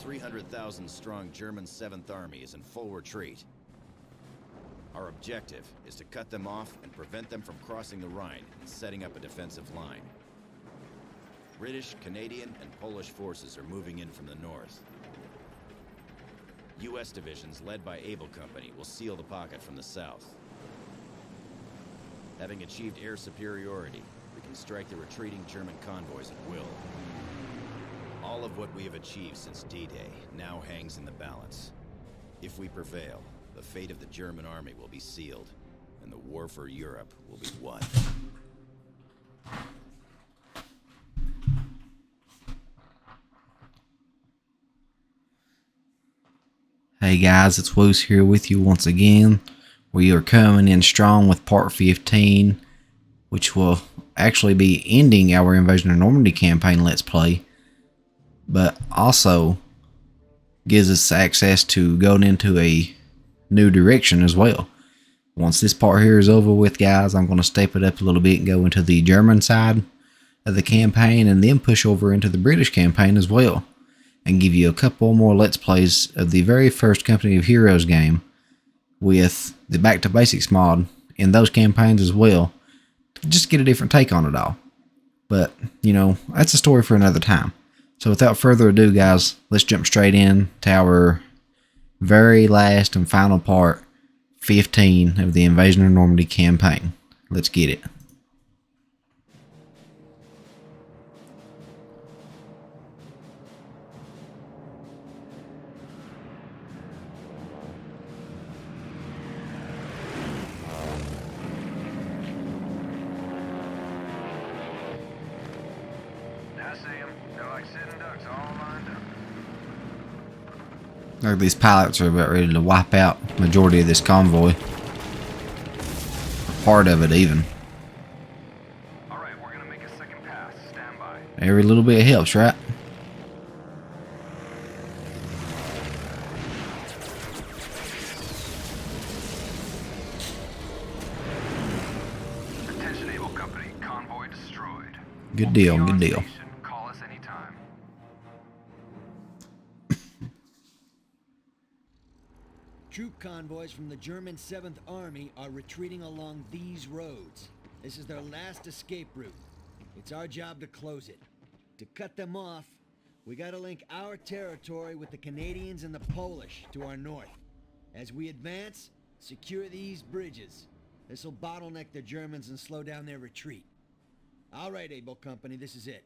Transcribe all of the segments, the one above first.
300,000 strong German 7th Army is in full retreat. Our objective is to cut them off and prevent them from crossing the Rhine and setting up a defensive line. British, Canadian, and Polish forces are moving in from the north. U.S. divisions led by Able Company will seal the pocket from the south. Having achieved air superiority, we can strike the retreating German convoys at will. All of what we have achieved since D-Day now hangs in the balance. If we prevail, the fate of the German army will be sealed, and the war for Europe will be won. Hey guys, it's Woose here with you once again. We are coming in strong with part 15, which will actually be ending our Invasion of Normandy campaign Let's Play, but also gives us access to going into a new direction as well. Once this part here is over with, guys, I'm going to step it up a little bit and go into the German side of the campaign and then push over into the British campaign as well, and give you a couple more Let's Plays of the very first Company of Heroes game with the Back to Basics mod in those campaigns as well, just get a different take on it all. But, you know, that's a story for another time. So without further ado, guys, let's jump straight in to our very last and final part, 15 of the Invasion of Normandy campaign. Let's get it. Like these pilots are about ready to wipe out the majority of this convoy. Part of it even. Alright, we're gonna make a second pass. Stand by. Every little bit helps, right? Attention, Able Company. Convoy destroyed. Good deal, good deal. Call us anytime. Troop convoys from the German 7th Army are retreating along these roads. This is their last escape route. It's our job to close it. To cut them off, we gotta link our territory with the Canadians and the Polish to our north. As we advance, secure these bridges. This'll bottleneck the Germans and slow down their retreat. Alright, Able Company, this is it.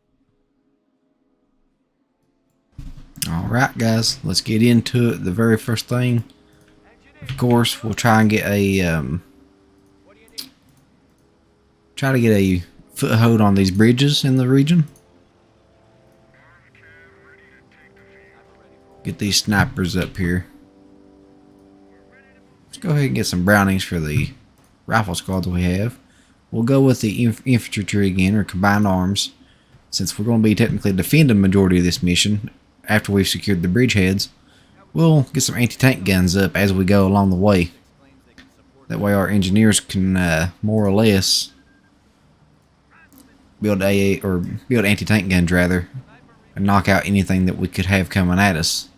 Alright guys, let's get into it. The very first thing, of course, we'll try and get a foothold on these bridges in the region. Get these snipers up here. Let's go ahead and get some Brownings for the rifle squad that we have. We'll go with the infantry again, or combined arms, since we're going to be technically defending the majority of this mission after we've secured the bridgeheads. We'll get some anti-tank guns up as we go along the way. That way our engineers can more or less build anti-tank guns rather, and knock out anything that we could have coming at us.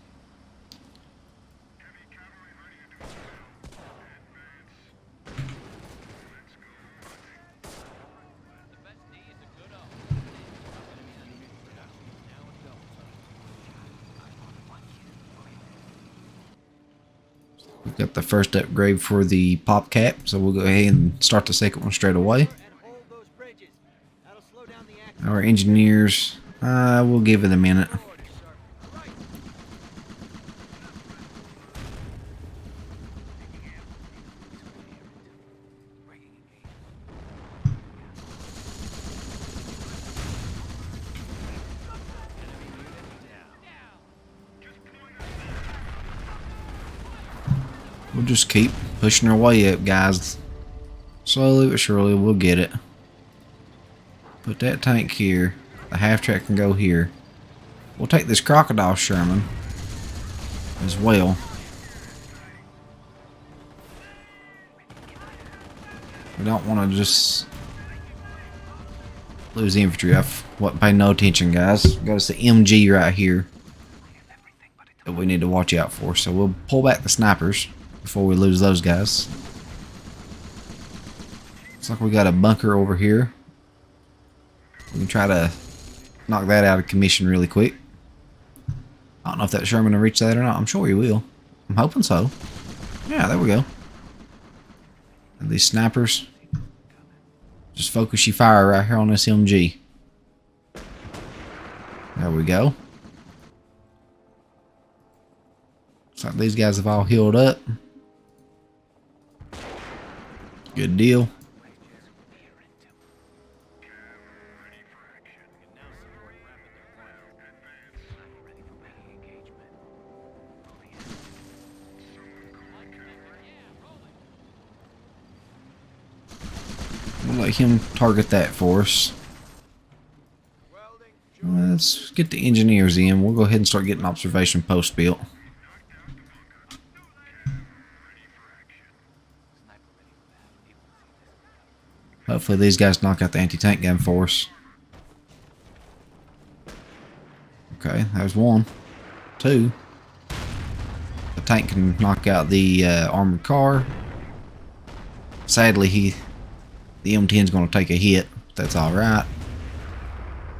We've got the first upgrade for the pop cap, so we'll go ahead and start the second one straight away. Our engineers, we'll give it a minute. We'll just keep pushing our way up, guys. Slowly but surely, we'll get it. Put that tank here. The half-track can go here. We'll take this crocodile Sherman as well. We don't want to just lose the infantry. I wasn't paying no attention, guys. Got us the MG right here. that we need to watch out for. So we'll pull back the snipers before we lose those guys. Looks like we got a bunker over here. We can try to knock that out of commission really quick. I don't know if that Sherman will reach that or not. I'm sure he will. I'm hoping so. Yeah, there we go. And these snipers, just focus your fire right here on this MG. There we go. Looks like these guys have all healed up. Good deal. We'll let him target that for us. Let's get the engineers in. We'll go ahead and start getting observation posts built. Hopefully these guys knock out the anti-tank gun for us. Okay, there's one. Two. The tank can knock out the armored car. Sadly, the M10's going to take a hit. That's alright.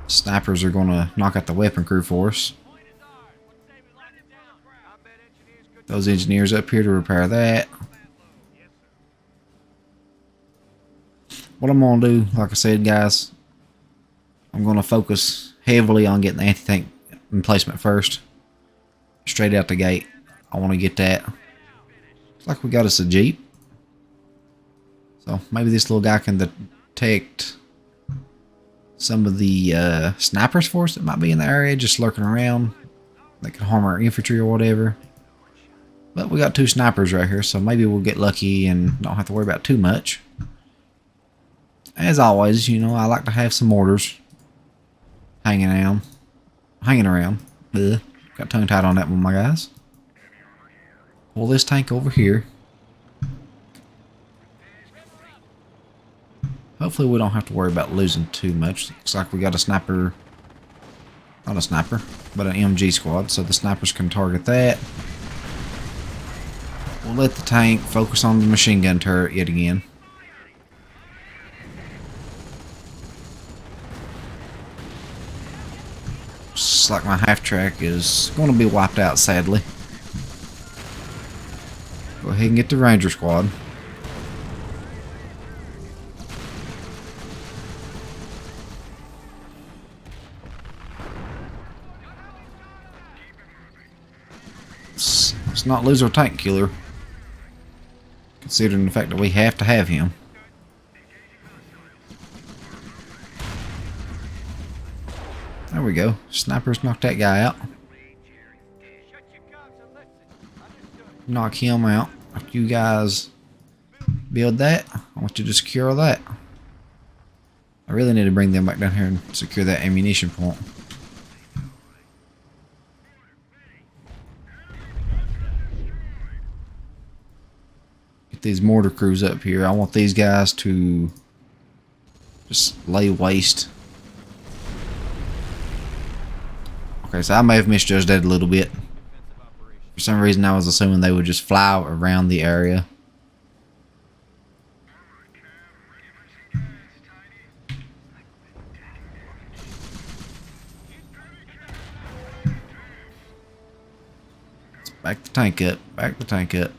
Snipers are going to knock out the weapon crew for us. Those engineers up here to repair that. What I'm going to do, like I said, guys, I'm going to focus heavily on getting the anti-tank emplacement first. Straight out the gate. I want to get that. Looks like we got us a Jeep. So maybe this little guy can detect some of the snipers for us that might be in the area just lurking around. They can harm our infantry or whatever. But we got two snipers right here, so maybe we'll get lucky and don't have to worry about too much. As always, you know, I like to have some mortars hanging around. Ugh. Got tongue tied on that one, my guys. Pull this tank over here. Hopefully we don't have to worry about losing too much. Looks like we got a sniper. Not a sniper, but an MG squad, so the snipers can target that. We'll let the tank focus on the machine gun turret yet again. Looks like my half-track is going to be wiped out, sadly. Go ahead and get the Ranger squad. Let's not lose our tank killer, considering the fact that we have to have him. There we go. Snipers knocked that guy out. Knock him out. You guys build that. I want you to secure that. I really need to bring them back down here and secure that ammunition point. Get these mortar crews up here. I want these guys to just lay waste. Okay, so I may have misjudged that a little bit. For some reason I was assuming they would just fly around the area. Let's back the tank up. Back the tank up.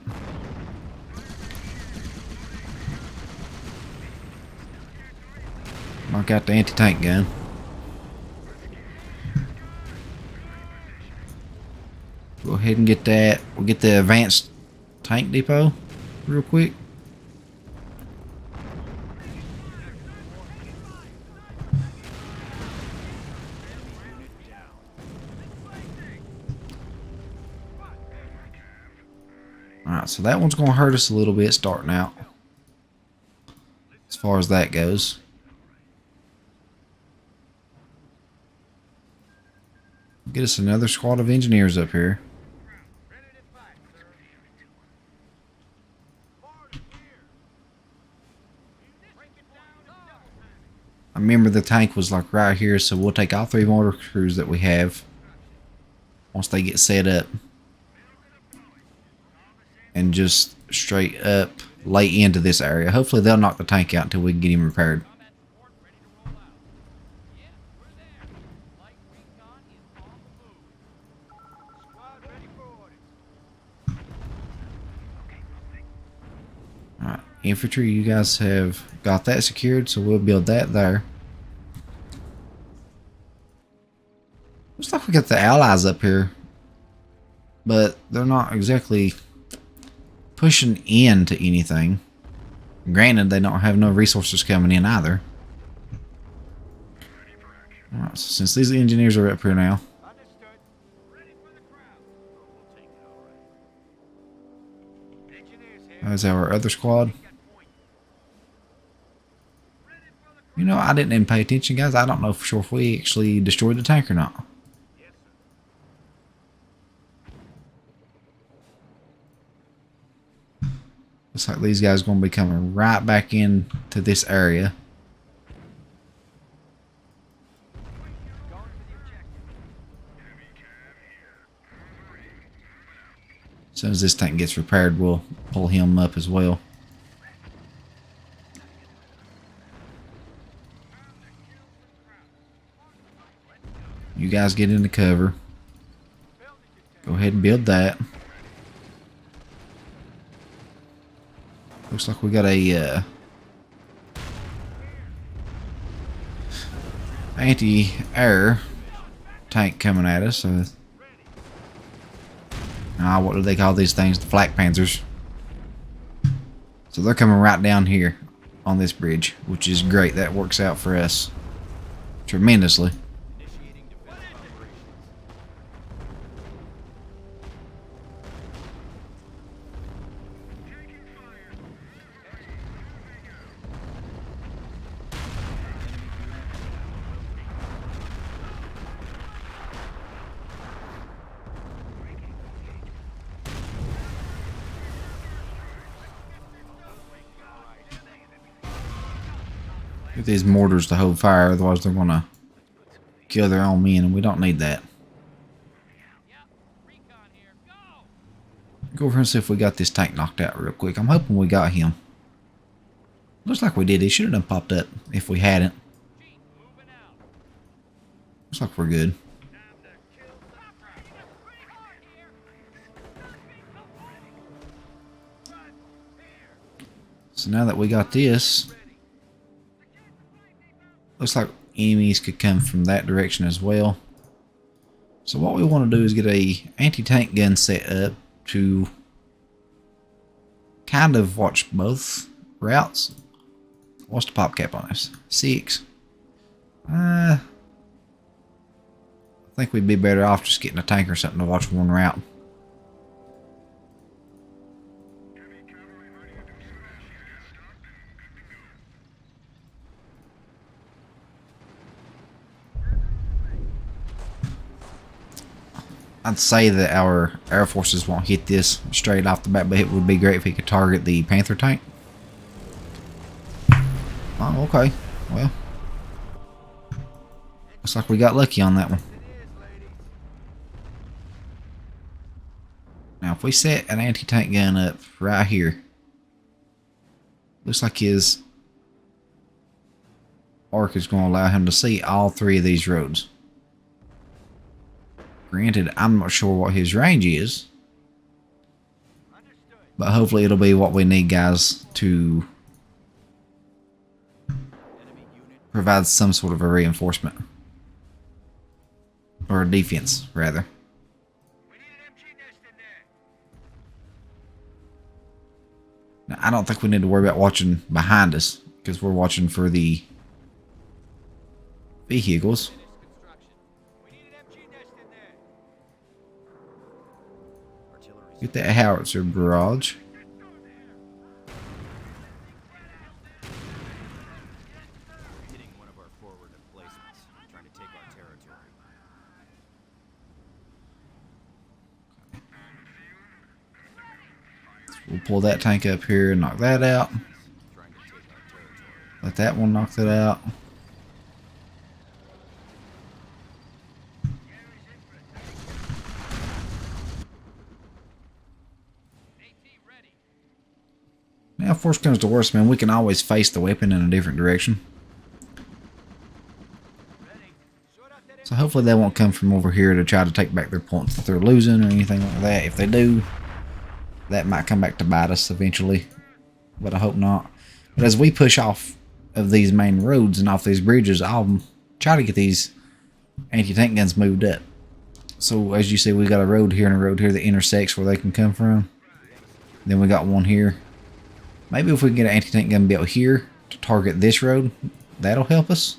Knock out the anti-tank gun. Go ahead and get that. We'll get the advanced tank depot real quick. Alright, so that one's going to hurt us a little bit starting out, as far as that goes. Get us another squad of engineers up here. I remember the tank was like right here, so we'll take all three mortar crews that we have once they get set up. and just straight up lay into this area. Hopefully they'll knock the tank out until we can get him repaired. Alright, infantry, you guys have got that secured, so we'll build that there. Looks like we got the allies up here, but they're not exactly pushing into anything. Granted, they don't have no resources coming in either. Alright, so since these engineers are up here now, as our other squad. You know, I didn't even pay attention, guys. I don't know for sure if we actually destroyed the tank or not. Looks like these guys are going to be coming right back into this area. As soon as this tank gets repaired, we'll pull him up as well. You guys get into cover. Go ahead and build that. Looks like we got a anti-air tank coming at us. So, what do they call these things? The flak panzers. So they're coming right down here on this bridge, which is great. That works out for us tremendously. Get these mortars to hold fire, otherwise they're gonna kill their own men, and we don't need that. Go over and see if we got this tank knocked out real quick. I'm hoping we got him. Looks like we did. He should have done popped up if we hadn't. Looks like we're good. So now that we got this, looks like enemies could come from that direction as well. So what we want to do is get a anti-tank gun set up to kind of watch both routes. What's the pop cap on this? 6. I think we'd be better off just getting a tank or something to watch one route. I'd say that our air forces won't hit this straight off the bat, but it would be great if he could target the Panther tank. Oh, okay. Well, looks like we got lucky on that one. Now, if we set an anti-tank gun up right here, looks like his arc is going to allow him to see all 3 of these roads. Granted, I'm not sure what his range is, but hopefully it'll be what we need, guys, to provide some sort of a reinforcement. Or a defense, rather. Now, I don't think we need to worry about watching behind us, because we're watching for the vehicles. Get that howitzer barrage. Hitting one of our forward emplacements, trying to take our territory. We'll pull that tank up here and knock that out. Let that one knock that out. if worst comes to worst, man, we can always face the weapon in a different direction. So hopefully they won't come from over here to try to take back their points that they're losing or anything like that. If they do, that might come back to bite us eventually. But I hope not. But as we push off of these main roads and off these bridges, I'll try to get these anti-tank guns moved up. So as you see, we got a road here and a road here that intersects where they can come from. Then we got one here. Maybe if we can get an anti-tank gun built here to target this road, that'll help us.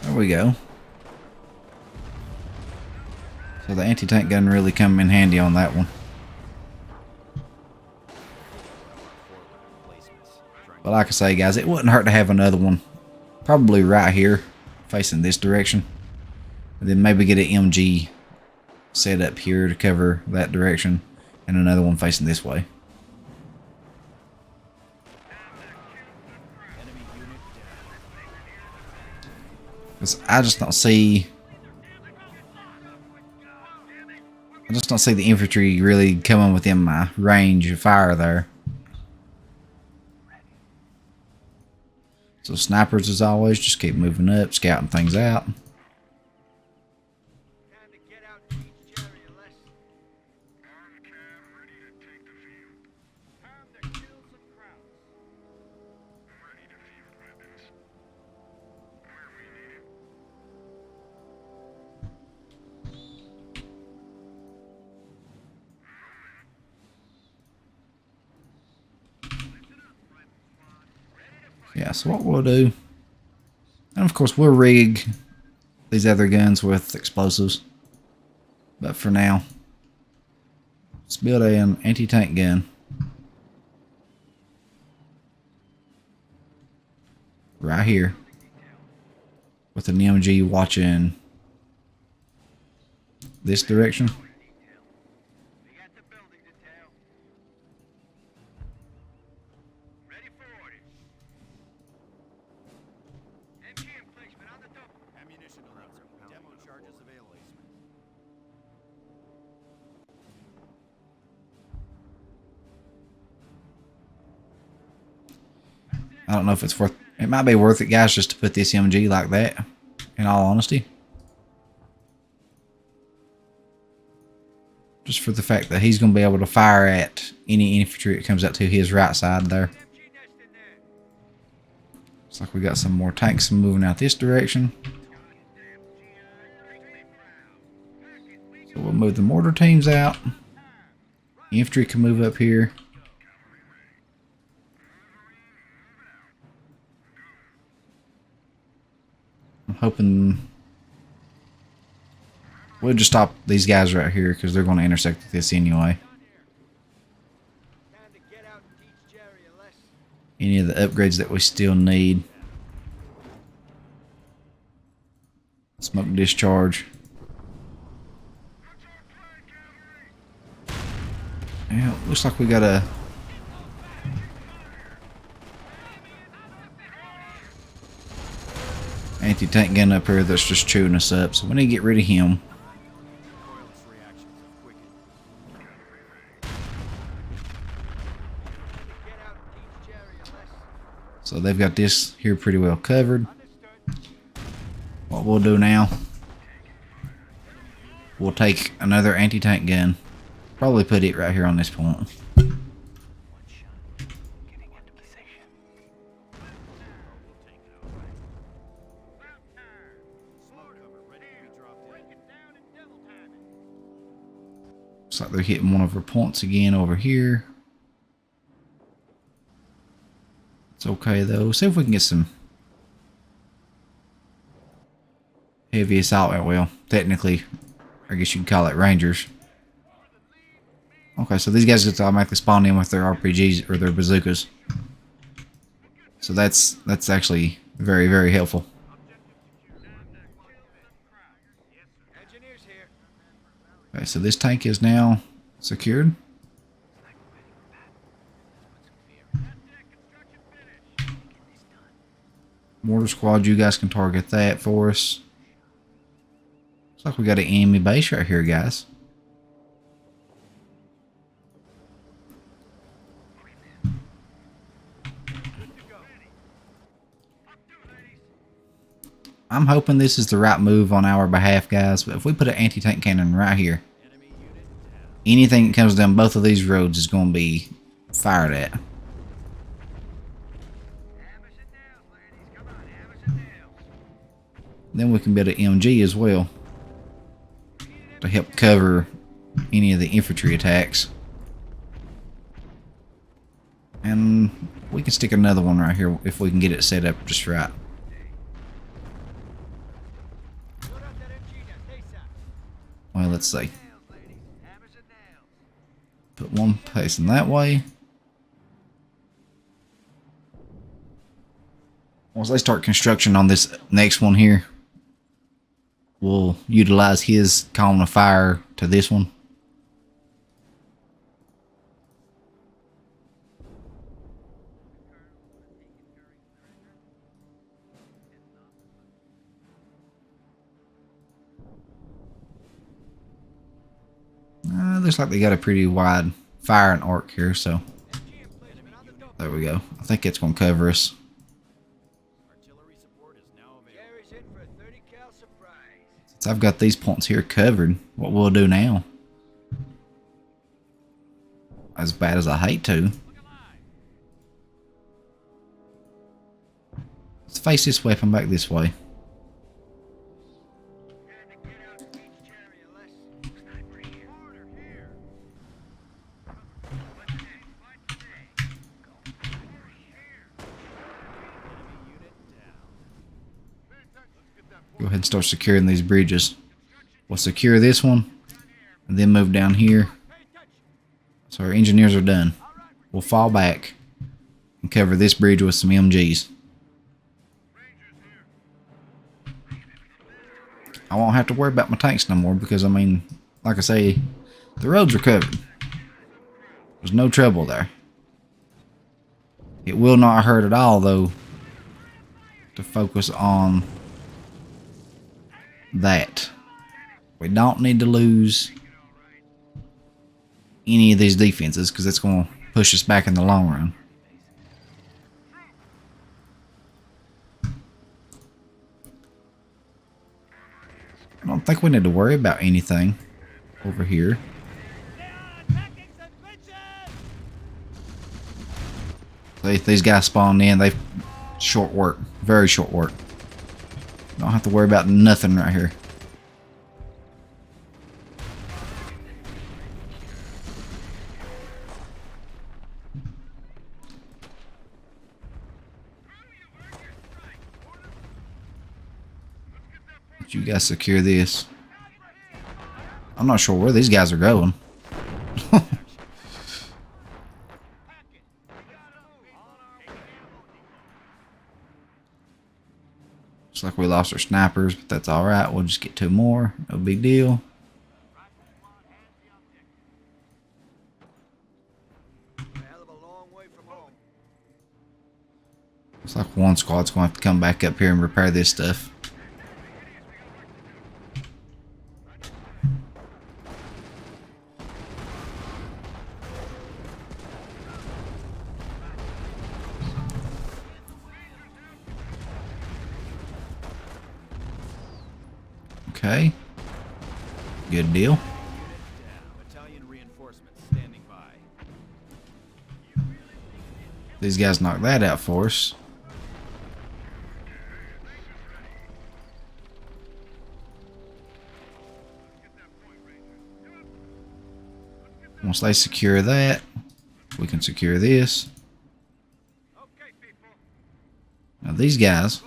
There we go. So the anti-tank gun really come in handy on that one. But like I say, guys, it wouldn't hurt to have another one probably right here facing this direction. And then maybe get an MG set up here to cover that direction and another one facing this way. Because I just don't see the infantry really coming within my range of fire there. So snipers, as always, just keep moving up, scouting things out. Yeah, so what we'll do, and of course we'll rig these other guns with explosives, but for now, let's build an anti-tank gun right here with an MG watching this direction. I don't know if it's worth it. Might be worth it, guys, just to put this MG like that, in all honesty. Just for the fact that he's going to be able to fire at any infantry that comes out to his right side there. Looks like we got some more tanks moving out this direction. So we'll move the mortar teams out. The infantry can move up here. I'm hoping we'll just stop these guys right here because they're going to intersect with this anyway. Any of the upgrades that we still need. Smoke discharge. Yeah, looks like we got a anti-tank gun up here that's just chewing us up, so we need to get rid of him. So they've got this here pretty well covered. What we'll do now, we'll take another anti-tank gun, probably put it right here on this point. Looks like they're hitting one of our points again over here. It's okay though. See if we can get some heavy assault. Well, technically, I guess you could call it Rangers. Okay, so these guys just automatically spawn in with their RPGs or their bazookas. So that's actually very, very helpful. Okay, so this tank is now secured. Mortar squad, you guys can target that for us. Looks like we got an enemy base right here, guys. I'm hoping this is the right move on our behalf, guys, but if we put an anti-tank cannon right here, anything that comes down both of these roads is going to be fired at. Then we can build an MG as well to help cover any of the infantry attacks. And we can stick another one right here if we can get it set up just right. Well, let's see. Put one facing that way. Once they start construction on this next one here, we'll utilize his column of fire to this one. Looks like they got a pretty wide firing arc here, so there we go. I think it's going to cover us. Since I've got these points here covered, what we'll do now, as bad as I hate to, let's face this weapon back this way. Go ahead and start securing these bridges. We'll secure this one and then move down here. So our engineers are done. We'll fall back and cover this bridge with some MGs. I won't have to worry about my tanks no more because, I mean, like I say, the roads are covered. There's no trouble there. It will not hurt at all, though, to focus on that. We don't need to lose any of these defenses because it's going to push us back in the long run. I don't think we need to worry about anything over here. These guys spawned in. They've short work, very short work. Don't have to worry about nothing right here. But you guys secure this. I'm not sure where these guys are going. Looks like we lost our snipers, but that's alright. We'll just get two more. No big deal. Looks like one squad's going to have to come back up here and repair this stuff. Okay. Good deal. Battalion reinforcements standing by. These guys knocked that out for us. Once they secure that, we can secure this. Now these guys,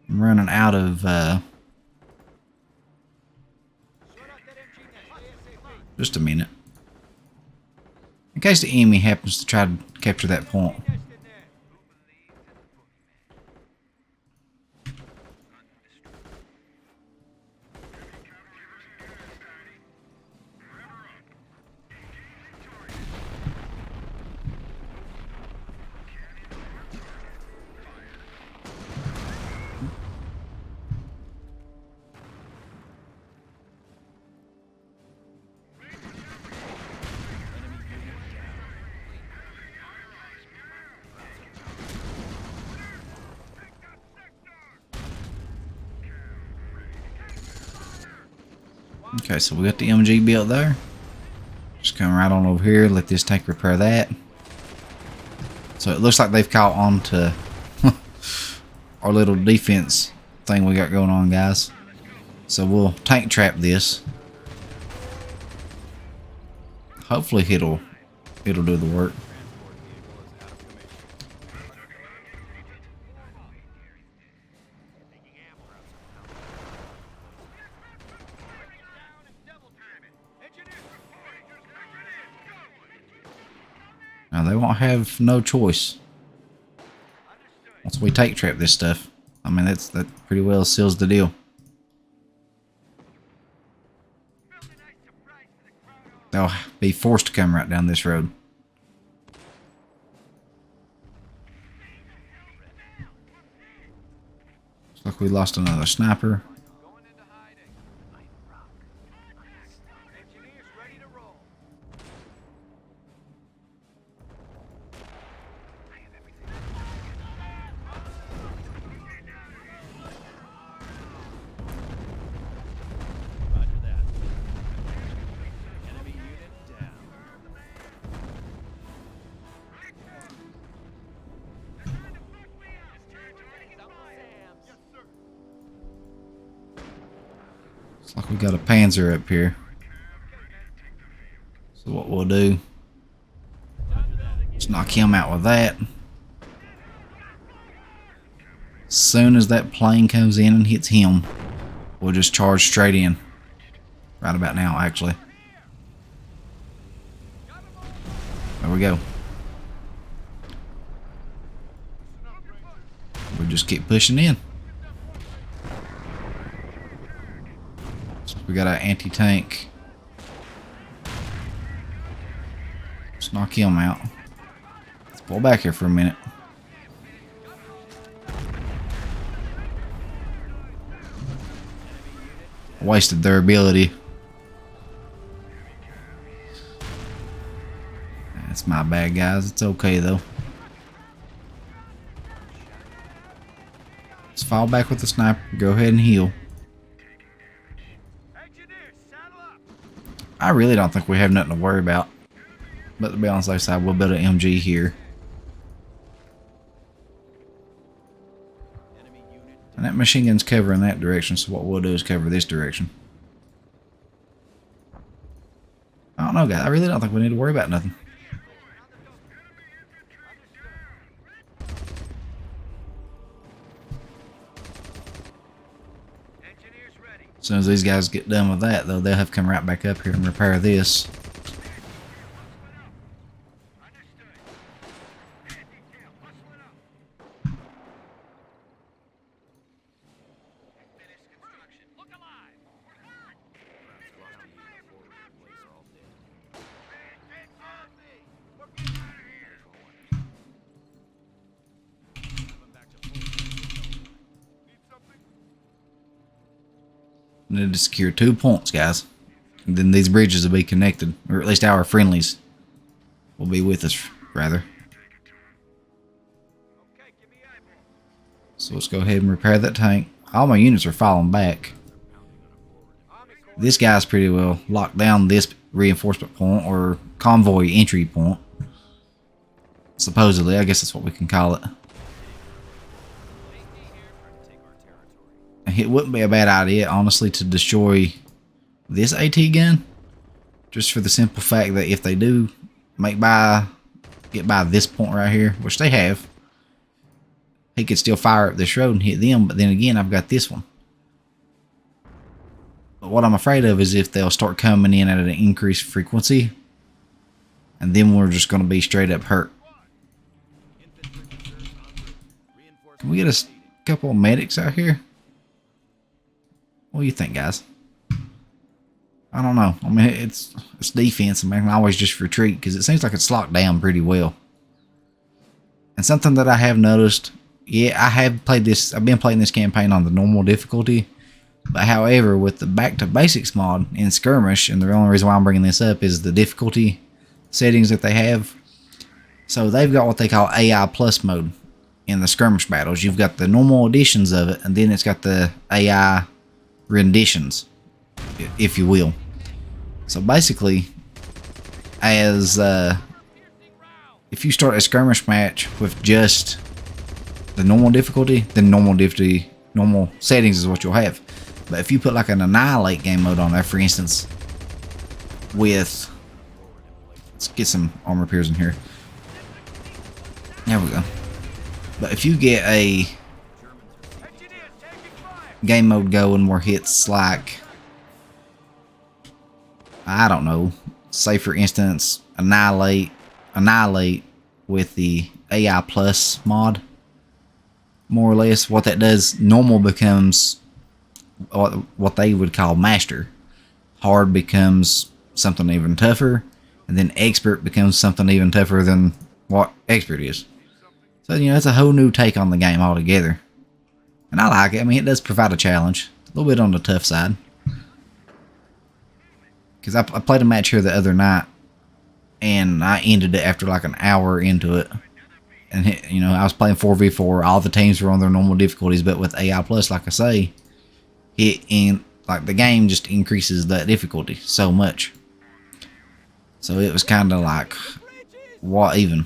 I'm running out of just a minute. In case the enemy happens to try to capture that point. Okay, so we got the MG built there. Just come right on over here, let this tank repair that. So it looks like they've caught on to our little defense thing we got going on, guys. So we'll tank trap this. Hopefully it'll do the work. Now they won't have no choice once we tank trap this stuff. I mean that pretty well seals the deal. They'll be forced to come right down this road. Looks like we lost another sniper. Looks like we got a Panzer up here. So what we'll do is knock him out with that. As soon as that plane comes in and hits him, we'll just charge straight in. Right about now, actually. There we go. We'll just keep pushing in. So we got our anti-tank. Let's knock him out. Let's pull back here for a minute. Wasted their ability. That's my bad, guys. It's okay though. Let's fall back with the sniper. Go ahead and heal. I really don't think we have nothing to worry about. But to be on the safe side, we'll build an MG here. And that machine gun's covering that direction, so what we'll do is cover this direction. I don't know, guys. I really don't think we need to worry about nothing. As soon as these guys get done with that, though, they'll have to come right back up here and repair this. Need to secure 2 points, guys. And then these bridges will be connected. Or at least our friendlies will be with us, rather. So let's go ahead and repair that tank. All my units are falling back. This guy's pretty well locked down this reinforcement point, or convoy entry point. Supposedly, I guess that's what we can call it. It wouldn't be a bad idea, honestly, to destroy this AT gun. Just for the simple fact that if they do get by this point right here, which they have, he could still fire up this road and hit them. But then again, I've got this one. But what I'm afraid of is if they'll start coming in at an increased frequency, and then we're just going to be straight up hurt. Can we get a couple of medics out here? What do you think, guys? I don't know. I mean, it's defense. I mean, I can always just retreat because it seems like it's locked down pretty well. And something that I have noticed, yeah, I have played this. I've been playing this campaign on the normal difficulty, but however, with the Back to Basics mod in Skirmish, and the only reason why I'm bringing this up is the difficulty settings that they have. So they've got what they call AI Plus mode in the Skirmish battles. You've got the normal editions of it, and then it's got the AI renditions. if you will. So basically, as if you start a skirmish match with just the normal difficulty, then normal settings is what you'll have. But if you put like an annihilate game mode on there, for instance, with, let's get some armor piercers in here. There we go. But if you get a game mode going where it's like, I don't know, say for instance, annihilate with the AI plus mod, more or less, what that does, normal becomes what they would call master, hard becomes something even tougher, and then expert becomes something even tougher than what expert is. So, you know, it's a whole new take on the game altogether. And I like it. I mean, it does provide a challenge. A little bit on the tough side. Because I played a match here the other night, and I ended it after like an hour into it. And, you know, I was playing 4v4. All the teams were on their normal difficulties, but with AI Plus, like I say, like the game just increases that difficulty so much. So it was kind of like, what even?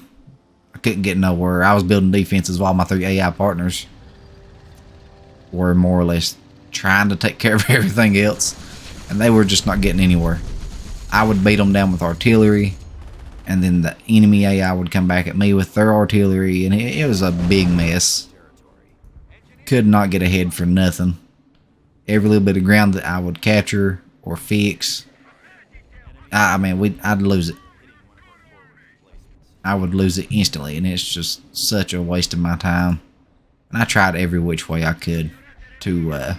I couldn't get nowhere. I was building defenses while my 3 AI partners were more or less trying to take care of everything else, and they were just not getting anywhere. I would beat them down with artillery, and then the enemy AI would come back at me with their artillery, and it was a big mess. Could not get ahead for nothing. Every little bit of ground that I would capture or fix, I mean, I'd lose it. I would lose it instantly, and it's just such a waste of my time. And I tried every which way I could to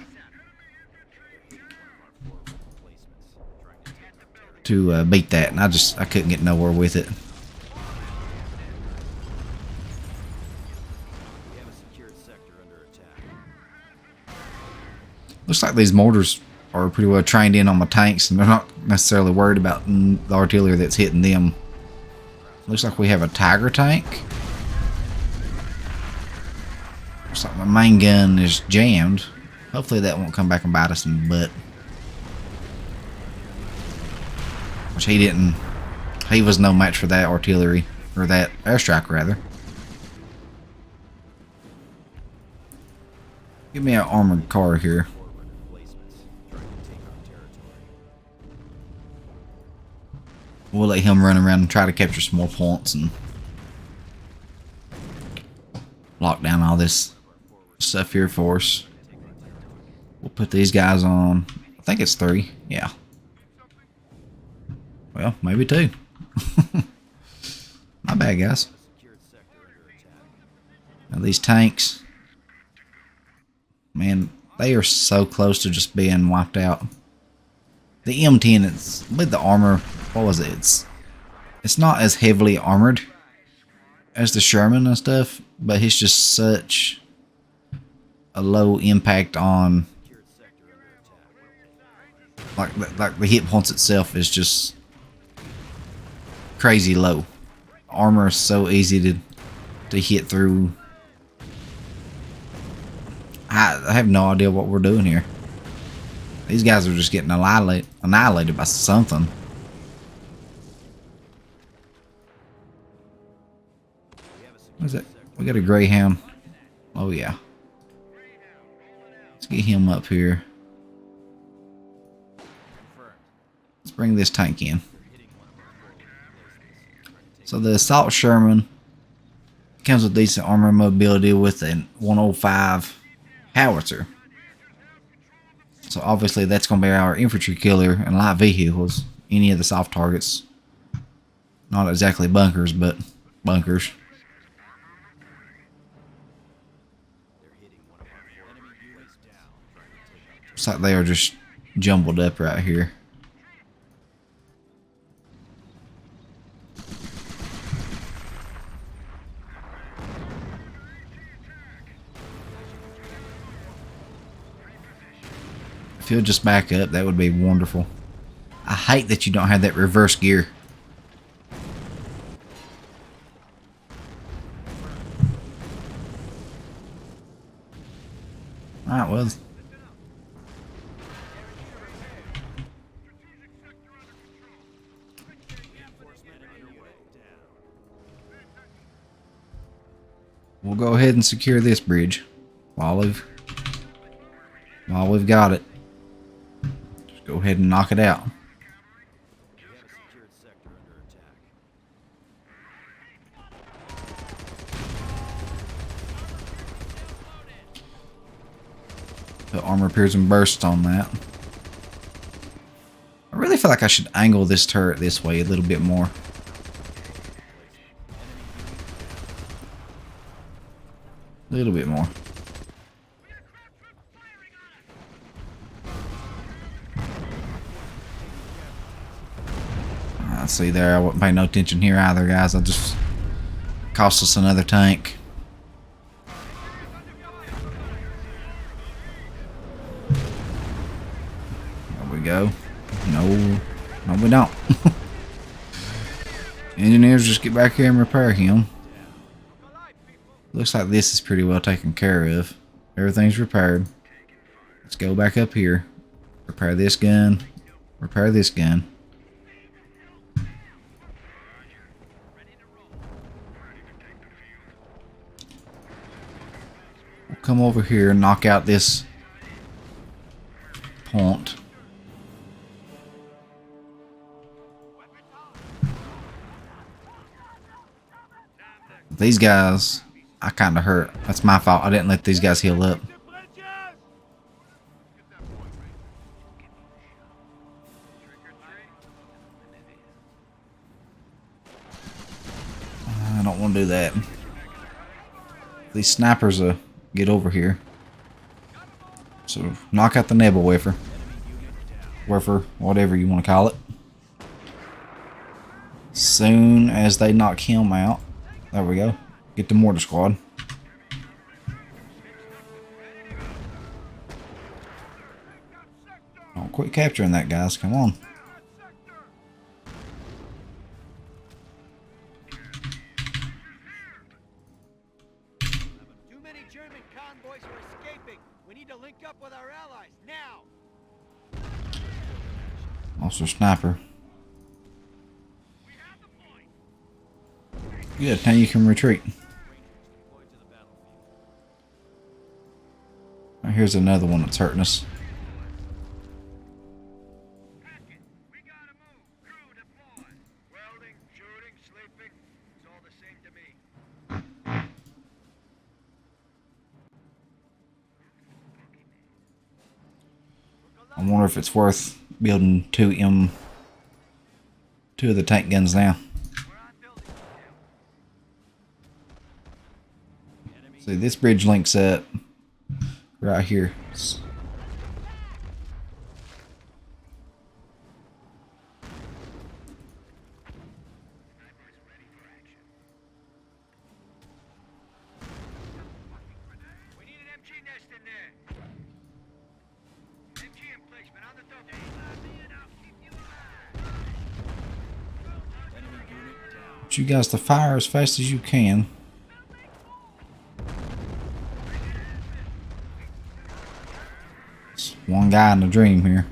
beat that, and I couldn't get nowhere with it. Looks like these mortars are pretty well trained in on my tanks, and they're not necessarily worried about the artillery that's hitting them. Looks like we have a Tiger tank. Looks like my main gun is jammed. Hopefully that won't come back and bite us in the butt. Which he didn't. He was no match for that artillery, or that airstrike rather. Give me an armored car here. We'll let him run around and try to capture some more points and lock down all this stuff here for us. We'll put these guys on. I think it's 3. Yeah. Well, maybe 2. My bad, guys. Now these tanks, man, they are so close to just being wiped out. The M10, it's with the armor. What was it? It's not as heavily armored as the Sherman and stuff, but it's just such a low impact on, like the hit points itself is just crazy low. Armor is so easy to hit through. I have no idea what we're doing here. These guys are just getting annihilated by something. What is it? We got a Greyhound. Oh yeah. Let's get him up here. Let's bring this tank in. So the Assault Sherman comes with decent armor mobility with a 105 howitzer. So obviously that's going to be our infantry killer and light vehicles. Any of the soft targets. Not exactly bunkers, but bunkers. Looks like they are just jumbled up right here. If you'll just back up, that would be wonderful. I hate that you don't have that reverse gear. Alright, well. we'll go ahead and secure this bridge while we've got it. Just go ahead and knock it out. We have a secured sector under attack. The armor piercing burst on that. I really feel like I should angle this turret this way a little bit more. A little bit more. See there, I wasn't paying no attention here either, guys. I just cost us another tank. There we go. No, we don't. Engineers, just get back here and repair him. Looks like this is pretty well taken care of. Everything's repaired. Let's go back up here. Repair this gun. Repair this gun. We'll come over here and knock out this point. These guys, I kind of hurt. That's my fault. I didn't let these guys heal up. I don't want to do that. These snipers get over here. So knock out the Nebel wafer. Wafer, whatever you want to call it. Soon as they knock him out. There we go. Get the mortar squad. Oh, quit capturing that, guys. Come on. Too many German convoys are escaping. We need to link up with our allies now. Also sniper. Good, now you can retreat. Right, here's another one that's hurting us. We gotta move. Crew deploy. Welding, shooting, sleeping. It's all the same to me. I wonder if it's worth building two of the tank guns now. See, this bridge links up right here. We need an MG nest in there. MG emplacement on the double. Want you guys to fire as fast as you can. It's one guy in a dream here.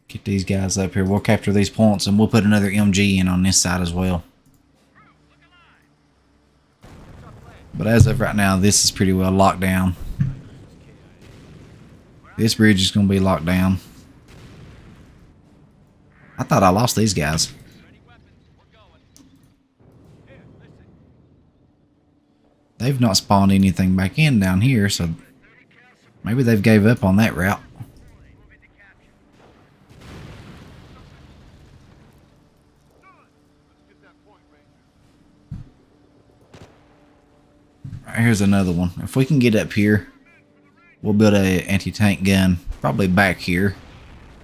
Get these guys up here. We'll capture these points and we'll put another MG in on this side as well. But as of right now, this is pretty well locked down. This bridge is going to be locked down. I thought I lost these guys. They've not spawned anything back in down here, so maybe they've gave up on that route. Right, here's another one. If we can get up here, we'll build a anti-tank gun, probably back here,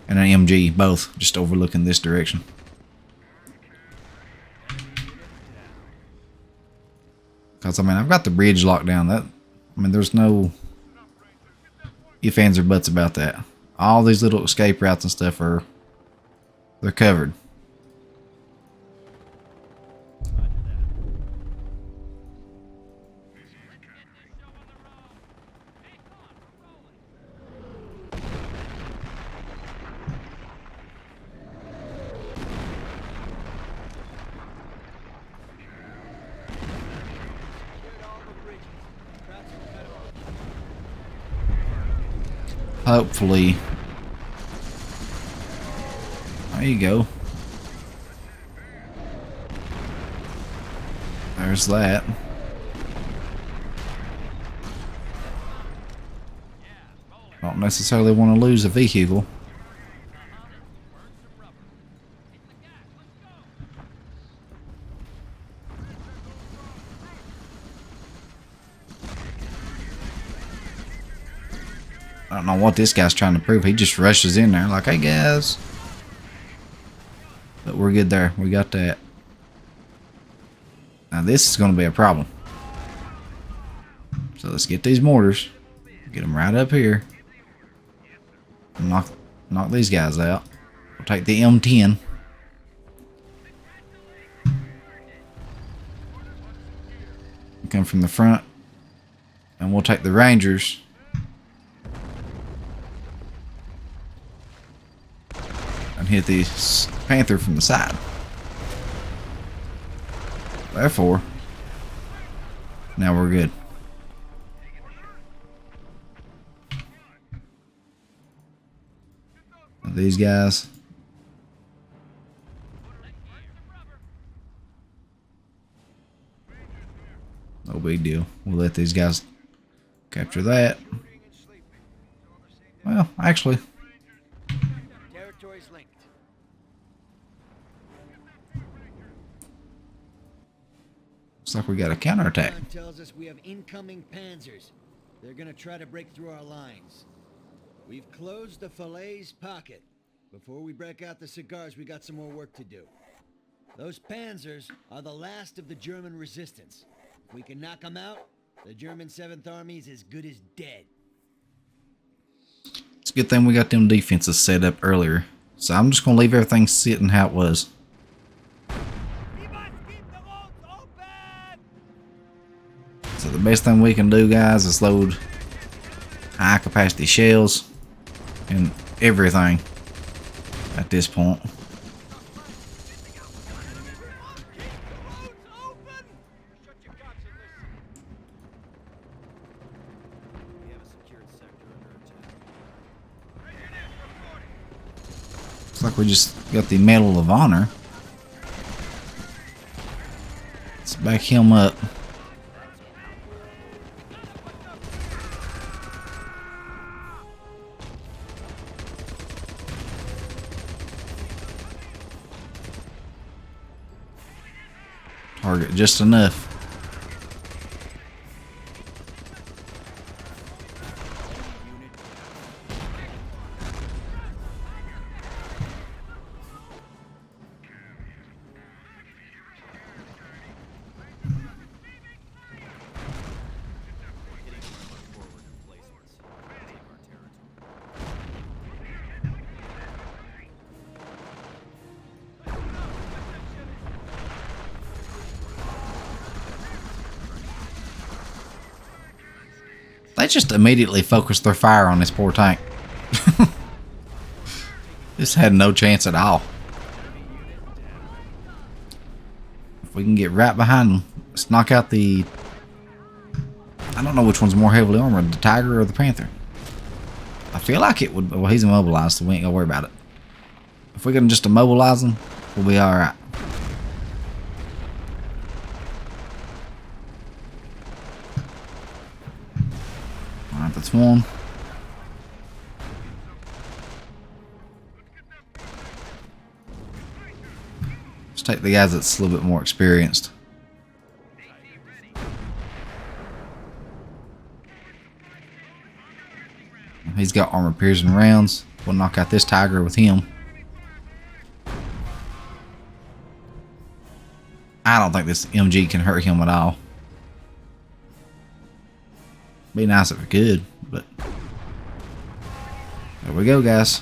and an MG, both just overlooking this direction. Because, I mean, I've got the bridge locked down. There's no ifs, ands, or buts about that. All these little escape routes and stuff are They're covered. Hopefully. There you go. There's that. Don't necessarily want to lose a vehicle. I don't know what this guy's trying to prove. He just rushes in there like, hey guys. But we're good there. We got that. Now this is going to be a problem. So let's get these mortars. Get them right up here. And knock these guys out. We'll take the M10. Come from the front. And we'll take the Rangers. And hit the Panther from the side. Therefore, now we're good. These guys. No big deal. We'll let these guys capture that. Well, actually. Territories linked. Looks like we got a counterattack. John tells us we have incoming panzers. They're gonna try to break through our lines. We've closed the Falaise pocket. Before we break out the cigars, we got some more work to do. Those panzers are the last of the German resistance. If we can knock them out, the German 7th Army is as good as dead. It's a good thing we got them defenses set up earlier. So I'm just going to leave everything sitting how it was. So the best thing we can do, guys, is load high capacity shells and everything at this point. Looks like we just got the Medal of Honor. Let's back him up. Target just enough. They just immediately focused their fire on this poor tank. This had no chance at all. If we can get right behind them, let's knock out the... I don't know which one's more heavily armored, the Tiger or the Panther. I feel like it would... Well, he's immobilized, so we ain't gonna worry about it. If we can just immobilize him, we'll be alright. Alright, that's one. Let's take the guys that's a little bit more experienced. He's got armor piercing rounds. We'll knock out this Tiger with him. I don't think this MG can hurt him at all. Be nice if it could, but there we go, guys.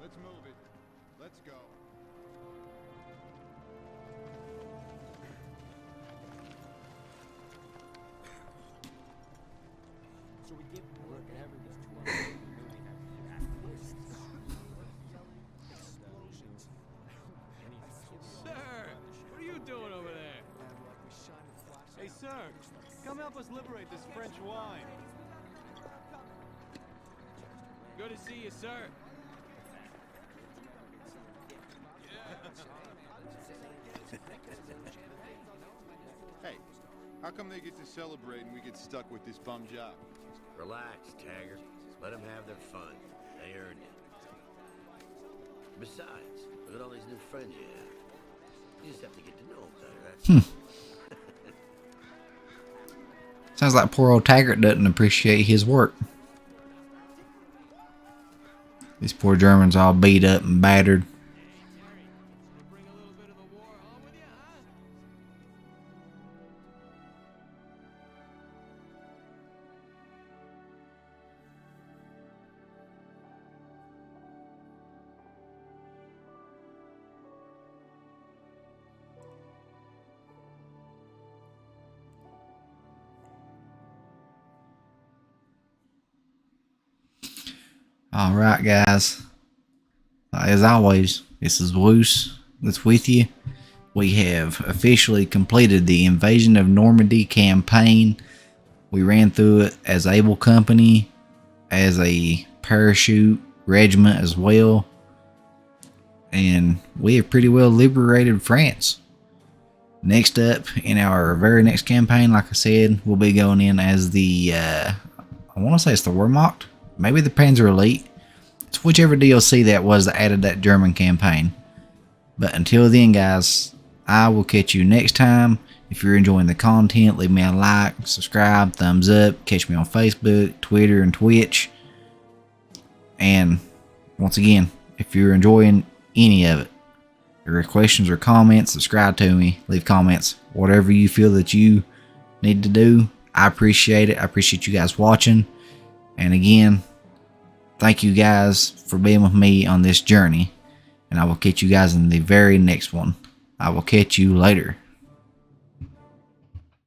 Let's move it. Let's go. So we get work and everything to our Sir, what are you doing over there? Hey, sir, come help us liberate this French wine. Good to see you, sir. Hey, how come they get to celebrate and we get stuck with this bum job? Relax, Taggart. Let them have their fun. They earned it. Besides, look at all these new friends you have. You just have to get to know them better, that's all. Sounds like poor old Taggart doesn't appreciate his work. These poor Germans all beat up and battered. Bring a little bit of the war home with you, huh? Alright, guys. As always, this is Woose that's with you. We have officially completed the Invasion of Normandy campaign. We ran through it as Able Company, as a parachute regiment as well. And we have pretty well liberated France. Next up, in our very next campaign, like I said, we'll be going in as the, I want to say it's the Wehrmacht. Maybe the Panzer Elite. It's whichever DLC that was that added that German campaign. But until then, guys, I will catch you next time. If you're enjoying the content, leave me a like, subscribe, thumbs up. Catch me on Facebook, Twitter, and Twitch. And once again, if you're enjoying any of it, if your questions or comments, subscribe to me, leave comments, whatever you feel that you need to do. I appreciate it. I appreciate you guys watching. And again, thank you guys for being with me on this journey. And I will catch you guys in the very next one. I will catch you later.